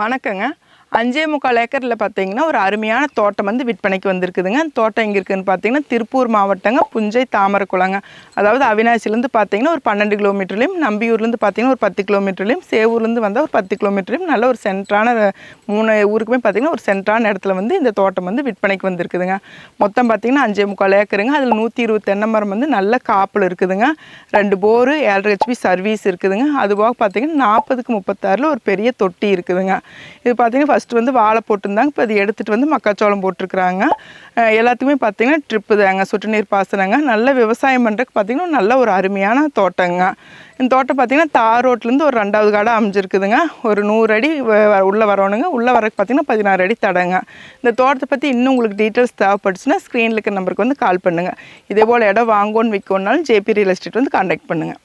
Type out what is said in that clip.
வணக்கங்க. 5.25 ஏக்கரில் பார்த்தீங்கன்னா ஒரு அருமையான தோட்டம் வந்து விற்பனைக்கு வந்திருக்குதுங்க. அந்த தோட்டம் எங்கே இருக்குதுன்னு பார்த்தீங்கன்னா திருப்பூர் மாவட்டங்க, புஞ்சை தாமரைக்குளங்க. அதாவது அவினாசிலேருந்து பார்த்தீங்கன்னா ஒரு 12 கிலோமீட்டர்லையும், நம்பியூர்லேருந்து பார்த்தீங்கன்னா ஒரு 10 கிலோமீட்டர்லையும், சேவூர்லேருந்து வந்தால் ஒரு 10 கிலோமீட்டர்லையும் நல்ல ஒரு சென்ட்ரான 3 ஊருக்குமே பார்த்தீங்கன்னா ஒரு சென்ட்ரான இடத்துல வந்து இந்த தோட்டம் வந்து விற்பனைக்கு வந்திருக்குதுங்க. மொத்தம் பார்த்தீங்கன்னா 5.25 ஏக்கருங்க. அதில் 120 தென்னை மரம் வந்து நல்ல காப்பில் இருக்குதுங்க. 2 போரு 7.5 HP சர்வீஸ் இருக்குதுங்க. அதுபோக பார்த்தீங்கன்னா 40க்கு 36 ஒரு பெரிய தொட்டி இருக்குதுங்க. இது பார்த்தீங்கன்னா ஃபஸ்ட்டு வந்து வாழை போட்டிருந்தாங்க. இப்போ அது எடுத்துகிட்டு வந்து மக்காச்சோளம் போட்டிருக்குறாங்க. எல்லாத்துக்குமே பார்த்தீங்கன்னா ட்ரிப்பு தாங்க, சொட்டு நீர் பாசனங்க. நல்ல விவசாயம் பண்ணுறதுக்கு பார்த்தீங்கன்னா நல்ல ஒரு அருமையான தோட்டங்க. இந்த தோட்டம் பார்த்தீங்கன்னா தார் ரோட்லேருந்து ஒரு 2வது காடை அமைஞ்சிருக்குதுங்க. ஒரு 100 அடி உள்ளே வரணுங்க. உள்ளே வரக்கு பார்த்தீங்கன்னா 16 அடி தடங்க. இந்த தோட்டத்தை பற்றி இன்னும் உங்களுக்கு டீட்டெயில்ஸ் தேவைப்பட்டுச்சுன்னா ஸ்க்ரீனில் இருக்கிற நம்பருக்கு வந்து கால் பண்ணுங்கள். இதே போல் இடம் வாங்கணும்னு விற்கணுன்னாலும் ஜேபி ரியல் எஸ்டேட் வந்து கான்டாக்ட் பண்ணுங்கள்.